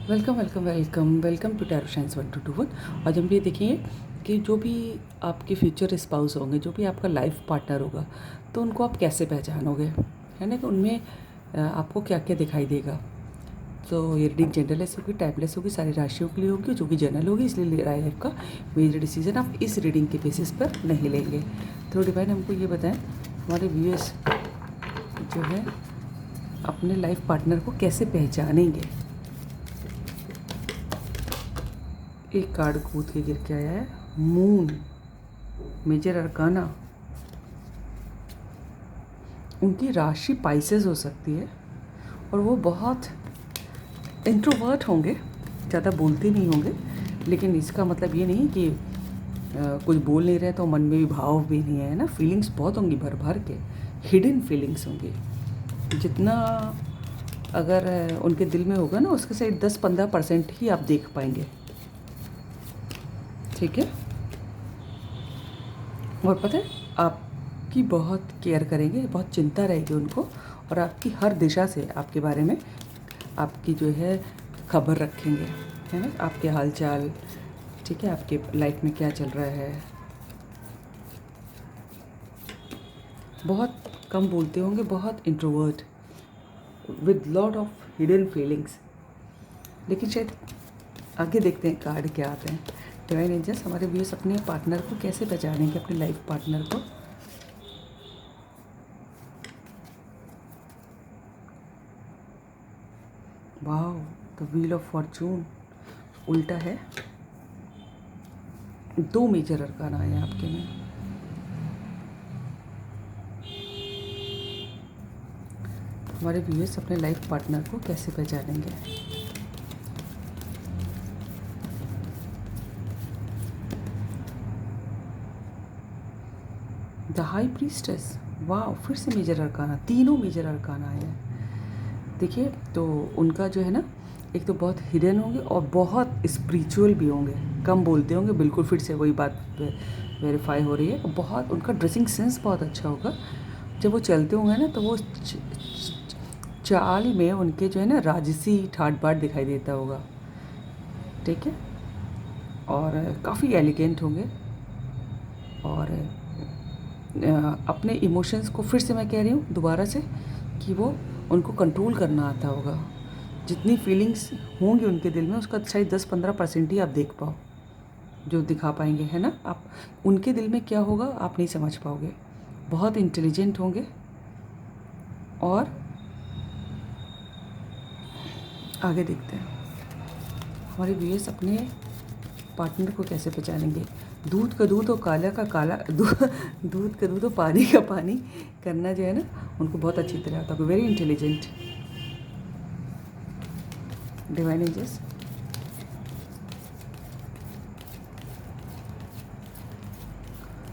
Welcome welcome welcome welcome to tarot science 1221। आज हम ये देखेंगे कि जो भी आपके फ्यूचर स्पाउस होंगे, जो भी आपका लाइफ पार्टनर होगा, तो उनको आप कैसे पहचानोगे, है ना। कि उनमें आपको क्या क्या दिखाई देगा। तो ये रीडिंग जनरलेस होगी, टाइपलेस होगी, सारी राशियों के लिए होगी, जो कि जनरल होगी, इसलिए लाइफ का मेजर डिसीजन आप इस रीडिंग के बेसिस पर नहीं लेंगे। तो डिवाइन हमको ये बताएं, हमारे व्यूअर्स जो है अपने लाइफ पार्टनर को कैसे पहचानेंगे। एक कार्ड कूद के गिर के आया है, मून, मेजर अरकाना। उनकी राशि पाइसेस हो सकती है और वो बहुत इंट्रोवर्ट होंगे, ज़्यादा बोलते नहीं होंगे। लेकिन इसका मतलब ये नहीं कि कुछ बोल नहीं रहे तो मन में भी भाव भी नहीं है ना। फीलिंग्स बहुत होंगी, भर भर के हिडन फीलिंग्स होंगी। जितना अगर उनके दिल में होगा ना, उसके से 10-15% ही आप देख पाएंगे, ठीक है। और पता है, आपकी बहुत केयर करेंगे, बहुत चिंता रहेगी उनको, और आपकी हर दिशा से आपके बारे में आपकी जो है खबर रखेंगे, है ना। आपके हालचाल, ठीक है, आपके लाइफ में क्या चल रहा है। बहुत कम बोलते होंगे, बहुत introvert with lot of hidden feelings. लेकिन शायद आगे देखते हैं कार्ड क्या आते हैं। डिवाइन एंजल्स हमारे व्यूअर्स अपने पार्टनर को कैसे पहचानेंगे, अपने लाइफ पार्टनर को। वाह, द व्हील ऑफ फॉर्चून उल्टा है। दो मेजर अरकान आए हैं आपके में। हमारे व्यूअर्स अपने लाइफ पार्टनर को कैसे पहचानेंगे। द हाई प्रीस्टेस, वाह, फिर से मेजर अरकाना, तीनों मेजर अरकाना आए हैं। देखिए, तो उनका जो है ना, एक तो बहुत हिडन होंगे और बहुत स्पिरिचुअल भी होंगे, कम बोलते होंगे। बिल्कुल फिर से वही बात वेरीफाई हो रही है। बहुत उनका ड्रेसिंग सेंस बहुत अच्छा होगा। जब वो चलते होंगे ना, तो वो चाल में उनके जो है ना राजसी ठाट बाट दिखाई देता होगा, ठीक है। और काफ़ी एलिगेंट होंगे। और अपने इमोशंस को, फिर से मैं कह रही हूँ दोबारा से, कि वो उनको कंट्रोल करना आता होगा। जितनी फीलिंग्स होंगी उनके दिल में, उसका शायद 10-15% ही आप देख पाओ, जो दिखा पाएंगे, है ना। आप उनके दिल में क्या होगा आप नहीं समझ पाओगे। बहुत इंटेलिजेंट होंगे। और आगे देखते हैं हमारे व्यूअर्स अपने पार्टनर को कैसे पहचानेंगे। दूध का दूध और काला का काला, दूध का दूध और पानी का पानी करना जो है ना, उनको बहुत अच्छी तरह आता है। Very intelligent. डिवाइन एंजल्स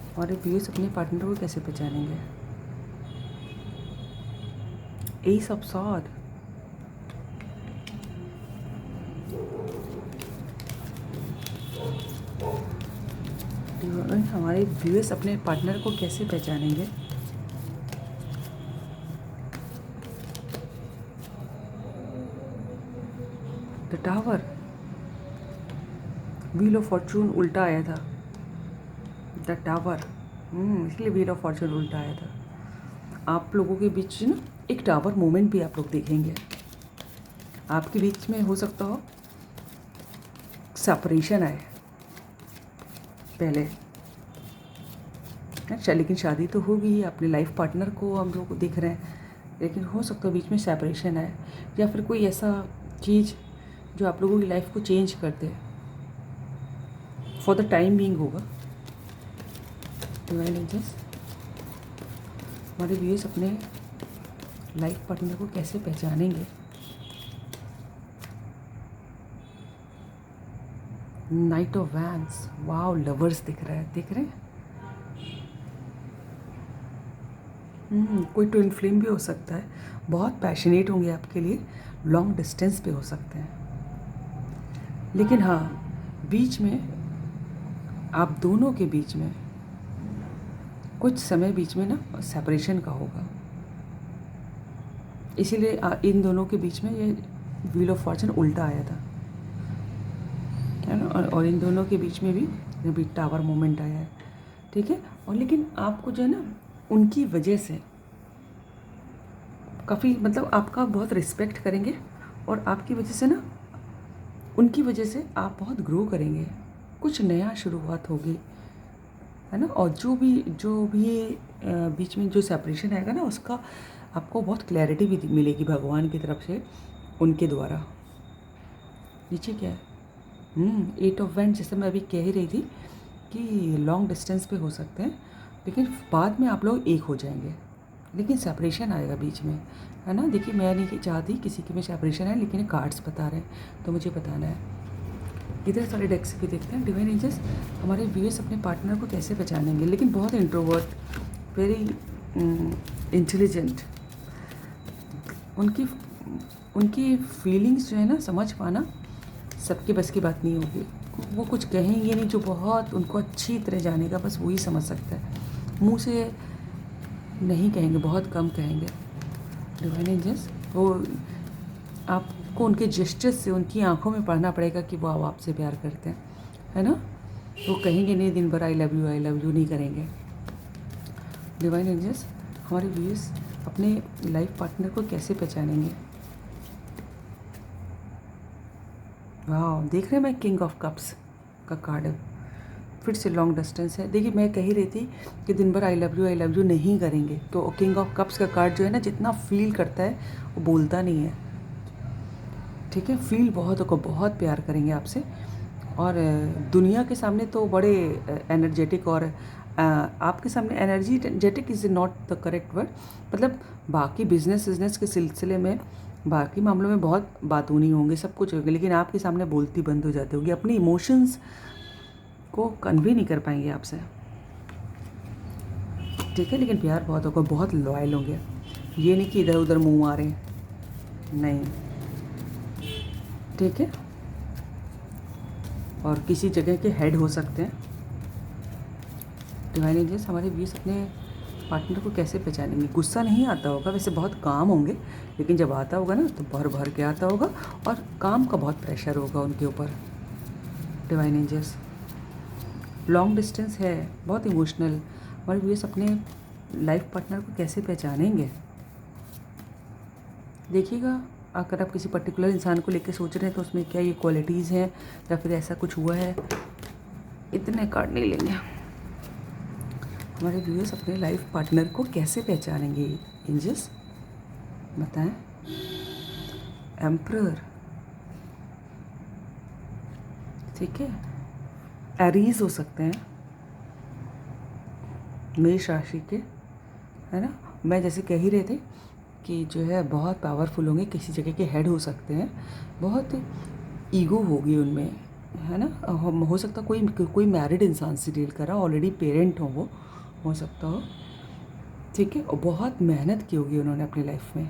हमारे व्यूअर्स अपने पार्टनर को कैसे पहचानेंगे। एस ऑफ सॉर्ड, हमारे व्यूअर्स अपने पार्टनर को कैसे पहचानेंगे। The tower, wheel of Fortune उल्टा आया था। द टावर, इसलिए व्हील ऑफ फॉर्चून उल्टा आया था। आप लोगों के बीच ना एक टावर मोमेंट भी आप लोग देखेंगे। आपके बीच में हो सकता हो सेपरेशन आए पहले, अच्छा, लेकिन शादी तो होगी ही। अपने लाइफ पार्टनर को हम लोग देख रहे हैं, लेकिन हो सकता है बीच में सेपरेशन आए, या फिर कोई ऐसा चीज़ जो आप लोगों की लाइफ को चेंज कर दे। फॉर द टाइम बीइंग होगा। डिवाइन एंजल्स हमारे व्यूअर्स अपने लाइफ पार्टनर को कैसे पहचानेंगे। Night of vents, wow, lovers दिख रहा है, दिख रहे हैं। कोई ट्विन फ्लेम भी हो सकता है। बहुत पैशनेट होंगे आपके लिए, लॉन्ग डिस्टेंस पे हो सकते हैं। लेकिन हाँ, बीच में आप दोनों के बीच में कुछ समय बीच में ना सेपरेशन का होगा। इसीलिए इन दोनों के बीच में ये व्हील ऑफ फॉर्चून उल्टा आया था। है ना। और इन दोनों के बीच में भी अभी टावर मोमेंट आया है, ठीक है। और लेकिन आपको जो है ना उनकी वजह से काफ़ी मतलब आपका बहुत रिस्पेक्ट करेंगे, और आपकी वजह से ना उनकी वजह से आप बहुत ग्रो करेंगे, कुछ नया शुरुआत होगी, है ना। और जो भी बीच में जो सेपरेशन आएगा ना उसका आपको बहुत क्लैरिटी भी मिलेगी भगवान की तरफ से उनके द्वारा। नीचे क्या है, 8 ऑफ वैंड, जैसे मैं अभी कह ही रही थी कि लॉन्ग डिस्टेंस पे हो सकते हैं, लेकिन बाद में आप लोग एक हो जाएंगे, लेकिन सेपरेशन आएगा बीच में, है ना। देखिए मैं नहीं चाहती किसी के में सेपरेशन है, लेकिन कार्ड्स बता रहे हैं तो मुझे बताना है। इधर सारे डेक्स भी देखते हैं। डिवाइन एंजल्स हमारे व्यूअर्स अपने पार्टनर को कैसे पहचानेंगे, लेकिन बहुत इंट्रोवर्ट, वेरी इंटेलिजेंट, उनकी उनकी फीलिंग्स जो है ना समझ पाना सबके बस की बात नहीं होगी। वो कुछ कहेंगे नहीं, जो बहुत उनको अच्छी तरह जानेगा बस वही समझ सकता है। मुंह से नहीं कहेंगे, बहुत कम कहेंगे डिवाइन एंजल्स। वो आपको उनके जेस्चर्स से, उनकी आंखों में पढ़ना पड़ेगा कि वो आपसे प्यार करते हैं, है ना। वो कहेंगे नहीं दिन भर आई लव यू नहीं करेंगे। डिवाइन एंजल्स हमारे व्यूअर्स अपने लाइफ पार्टनर को कैसे पहचानेंगे। वाह, देख रहे हैं मैं किंग ऑफ कप्स का कार्ड है, फिर से लॉन्ग डिस्टेंस है। देखिए मैं कह ही रही थी कि दिन भर आई लव यू नहीं करेंगे, तो किंग ऑफ कप्स का कार्ड जो है ना जितना फील करता है वो बोलता नहीं है, ठीक है। फील बहुत होगा, बहुत प्यार करेंगे आपसे, और दुनिया के सामने तो बड़े एनर्जेटिक, और आपके सामने energetic is not the correct word, मतलब बाकी बिजनेस के सिलसिले में बाकी मामलों में बहुत बातूनी होंगे, सब कुछ होंगे, लेकिन आपके सामने बोलती बंद हो जाती होगी, अपनी इमोशंस को कन्वे नहीं कर पाएंगे आपसे, ठीक है। लेकिन प्यार बहुत होगा, बहुत लॉयल होंगे, ये नहीं कि इधर उधर मुंह मारे, नहीं, ठीक है। और किसी जगह के हेड हो सकते हैं। डिवाइन एंजल्स हमारे व्यूअर्स अपने पार्टनर को कैसे पहचानेंगे। गुस्सा नहीं आता होगा, वैसे बहुत काम होंगे, लेकिन जब आता होगा ना तो भर भर के आता होगा, और काम का बहुत प्रेशर होगा उनके ऊपर। डिवाइन एंजल्स लॉन्ग डिस्टेंस है, बहुत इमोशनल। हमारे व्यूअर्स अपने लाइफ पार्टनर को कैसे पहचानेंगे। देखिएगा, अगर आप किसी पर्टिकुलर इंसान को लेकर सोच रहे हैं तो उसमें क्या ये क्वालिटीज़ हैं या फिर ऐसा कुछ हुआ है। इतने कार्ड नहीं लेंगे। हमारे व्यूअर्स अपने लाइफ पार्टनर को कैसे पहचानेंगे एंजल्स, बताएं। एम्परर, ठीक है। एरीज हो सकते हैं, मेष राशि के, है ना। मैं जैसे कह ही रहे थे कि जो है बहुत पावरफुल होंगे, किसी जगह के हेड हो सकते हैं, बहुत ईगो होगी उनमें, है ना। हो सकता कोई मैरिड इंसान से डील कर रहा हो, ऑलरेडी पेरेंट वो हो सकता हो, ठीक है। और बहुत मेहनत की होगी उन्होंने अपनी लाइफ में,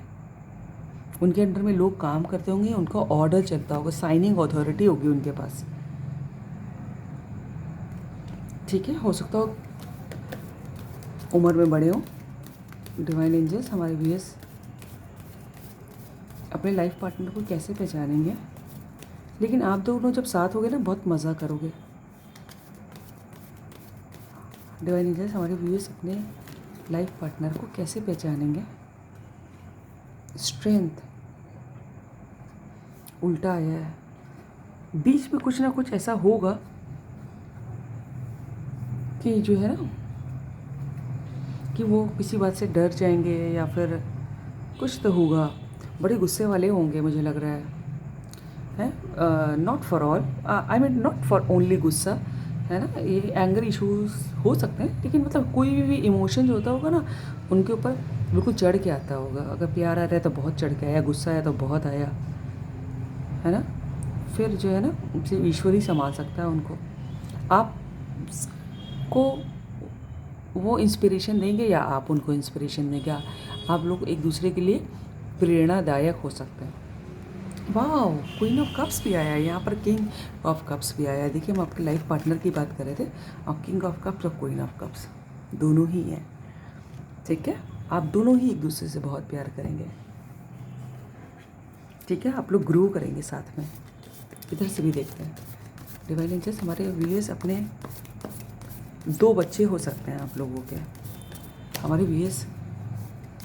उनके अंडर में लोग काम करते होंगे, उनका ऑर्डर चलता होगा, साइनिंग अथॉरिटी होगी उनके पास, ठीक है। हो सकता हो उम्र में बड़े हो। डिवाइन एंजल्स हमारे व्यूअर्स अपने लाइफ पार्टनर को कैसे पहचानेंगे, लेकिन आप दोनों जब साथ होगे ना बहुत मज़ा करोगे। डिवाइन एंजल्स हमारे व्यूअर्स अपने लाइफ पार्टनर को कैसे पहचानेंगे। स्ट्रेंथ उल्टा आया है, बीच में कुछ ना कुछ ऐसा होगा कि जो है ना कि वो किसी बात से डर जाएंगे, या फिर कुछ तो होगा, बड़े गुस्से वाले होंगे मुझे लग रहा है। Not for all, I mean not for only गुस्सा, है ना। ये एंगर इश्यूज हो सकते हैं, लेकिन मतलब कोई भी इमोशन जो होता होगा ना उनके ऊपर बिल्कुल चढ़ के आता होगा। अगर प्यार आ रहा है तो बहुत चढ़ के आया, गुस्सा आया तो बहुत आया, है ना। फिर जो है ना सिर्फ ईश्वर ही संभाल सकता है उनको। आपको वो इंस्पिरेशन देंगे या आप उनको इंस्पिरेशन देंगे, आप लोग एक दूसरे के लिए प्रेरणादायक हो सकते हैं। वाह, क्वीन ऑफ कप्स भी आया है यहाँ पर, किंग ऑफ कप्स भी आया है। देखिए हम आपके लाइफ पार्टनर की बात कर रहे थे, और किंग ऑफ कप्स और क्वीन ऑफ कप्स दोनों ही हैं, ठीक है। आप दोनों ही एक दूसरे से बहुत प्यार करेंगे, ठीक है। आप लोग ग्रो करेंगे साथ में। इधर से भी देखते हैं। डिवाइन एंजल्स, हमारे व्यूअर्स अपने 2 बच्चे हो सकते हैं आप लोगों के। हमारे व्यूअर्स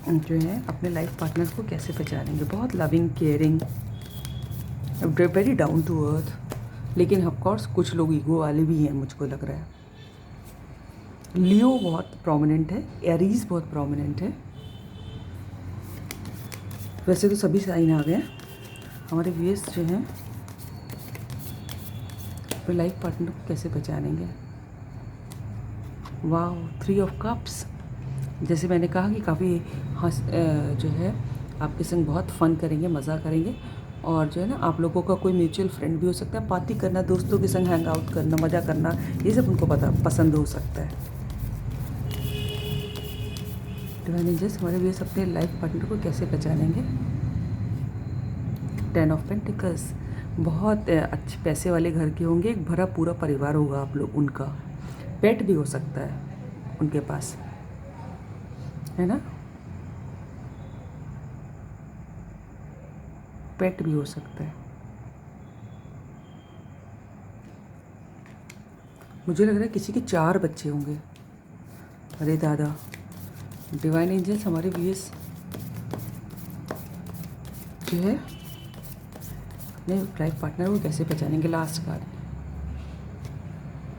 जो है अपने लाइफ पार्टनर को कैसे पहचानेंगे? बहुत loving, caring, very down to earth, लेकिन ऑफकोर्स कुछ लोग ईगो वाले भी हैं, मुझको लग रहा है। लियो बहुत प्रोमिनेंट है, एरीज बहुत प्रोमिनेंट है। वैसे तो सभी साइन आ गए। हमारे व्यूअर्स जो हैं अपने लाइफ पार्टनर को कैसे पहचानेंगे? वाह, 3 ऑफ कप्स। जैसे मैंने कहा कि काफ़ी जो है आपके संग बहुत फ़न करेंगे, मज़ा करेंगे, और जो है ना आप लोगों का कोई म्यूचुअल फ्रेंड भी हो सकता है। पार्टी करना, दोस्तों के संग हैंग आउट करना, मज़ा करना, ये सब उनको पसंद हो सकता है। डिवाइन एंजल्स, हमारे व्यूअर्स अपने लाइफ पार्टनर को कैसे पहचानेंगे? 10 ऑफ पेंटिकल्स। बहुत अच्छे पैसे वाले घर के होंगे, एक भरा पूरा परिवार होगा आप लोग उनका। पेट भी हो सकता है उनके पास, है ना? पेट भी हो सकता है। मुझे लग रहा है किसी के 4 बच्चे होंगे। अरे दादा, डिवाइन एंजल्स, हमारे व्यूअर्स जो है अपने लाइफ पार्टनर को कैसे पहचानेंगे? लास्ट कार्ड,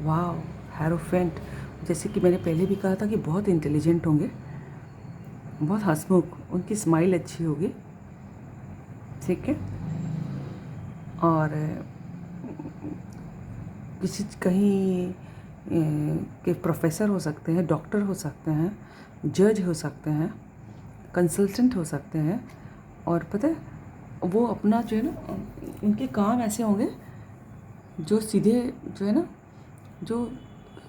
वाह, हेरोफेंट। जैसे कि मैंने पहले भी कहा था कि बहुत इंटेलिजेंट होंगे, बहुत हंसमुख, उनकी स्माइल अच्छी होगी, ठीक है। और किसी कहीं के प्रोफेसर हो सकते हैं, डॉक्टर हो सकते हैं, जज हो सकते हैं, कंसल्टेंट हो सकते हैं। और पता है वो अपना जो है ना, उनके काम ऐसे होंगे जो सीधे जो है ना, जो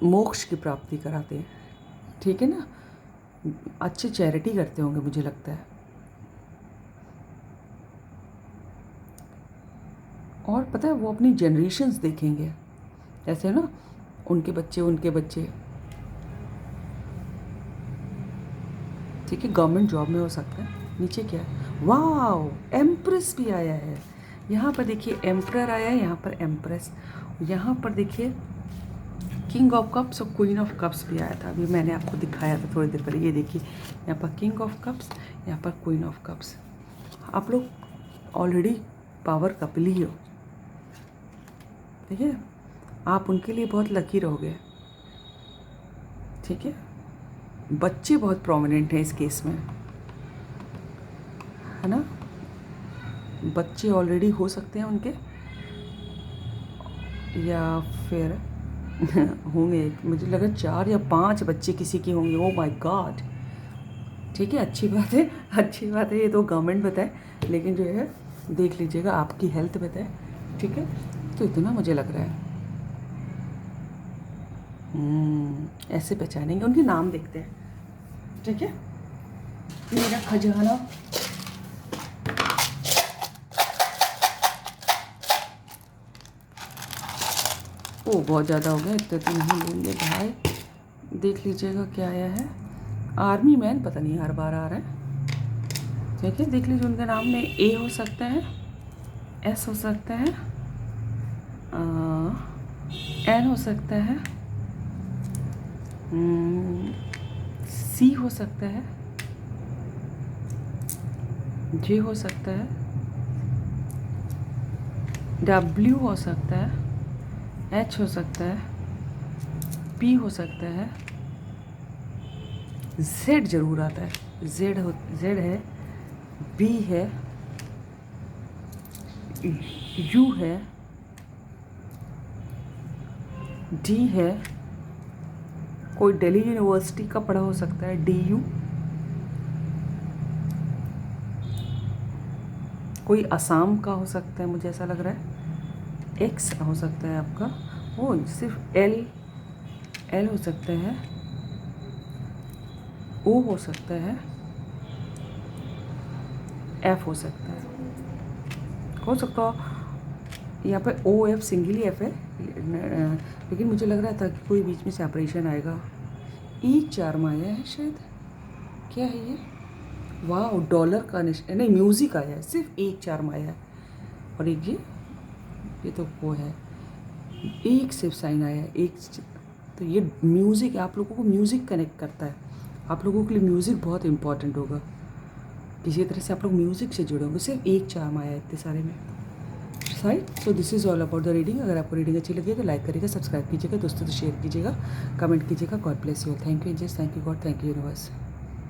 मोक्ष की प्राप्ति कराते हैं, ठीक है ना। अच्छी चैरिटी करते होंगे मुझे लगता है। और पता है वो अपनी जनरेशन्स देखेंगे, ऐसे ना उनके बच्चे, ठीक है। गवर्नमेंट जॉब में हो सकता है। नीचे क्या है? वाह, एम्प्रेस भी आया है यहाँ पर। देखिए एम्परर आया है यहाँ पर, एम्प्रेस। यहाँ पर देखिए किंग ऑफ कप्स और क्वीन ऑफ कप्स भी आया था, अभी मैंने आपको दिखाया था थोड़ी देर पहले। ये देखिए यहाँ पर किंग ऑफ कप्स, यहाँ पर क्वीन ऑफ कप्स। आप लोग ऑलरेडी पावर कपल ही हो, ठीक है। आप उनके लिए बहुत लकी रहोगे, ठीक है। बच्चे बहुत प्रोमिनेंट हैं इस केस में, है ना। बच्चे ऑलरेडी हो सकते हैं उनके, या फिर होंगे। मुझे लगा 4 या 5 बच्चे किसी के होंगे। ओ माय गॉड, ठीक है, अच्छी बात है, अच्छी बात है। ये तो गवर्नमेंट बताए, लेकिन जो है देख लीजिएगा, आपकी हेल्थ बताए, ठीक है। तो इतना मुझे लग रहा है ऐसे पहचानेंगे। उनके नाम देखते हैं, ठीक है। मेरा खजाना, ओ बहुत ज़्यादा हो गया, इतने तो नहीं लेंगे भाई। देख लीजिएगा क्या आया है। आर्मी मैन, पता नहीं हर बार आ रहा है, ठीक है। देख लीजिए उनके नाम में ए हो सकता है, एस हो सकता है, एन हो सकता है, सी हो सकता है, जे हो सकता है, डब्ल्यू हो सकता है, एच हो सकता है, पी हो सकता है, जेड जरूर आता है। जेड है, बी है, यू है, डी है। कोई दिल्ली यूनिवर्सिटी का पढ़ा हो सकता है, DU। कोई असम का हो सकता है, मुझे ऐसा लग रहा है। एक्स हो सकता है आपका, वो सिर्फ एल हो सकता है, ओ हो सकता है, एफ हो सकता है। हो सकता हो यहाँ पे OF सिंगल ही एफ है, लेकिन मुझे लग रहा था कि कोई बीच में सेपरेशन आएगा। एक 4 में आया है शायद, क्या है ये? वाह, डॉलर का निशान, नहीं म्यूज़िक आया है, सिर्फ 1 4 में आया है। और एक ये तो वो है, एक सिर्फ साइन आया है, एक। तो ये म्यूज़िक, आप लोगों को म्यूज़िक कनेक्ट करता है, आप लोगों के लिए म्यूज़िक बहुत इंपॉर्टेंट होगा, किसी तरह से आप लोग म्यूज़िक से जुड़े होंगे। सिर्फ एक चार्म आया है इतने सारे में, right. So this is all about the reading. अगर आपको रीडिंग अच्छी लगी है तो लाइक करिएगा, सब्सक्राइब कीजिएगा, दोस्तों से शेयर कीजिएगा, कमेंट कीजिएगा। God bless you, thank you angels, thank you God, thank you universe.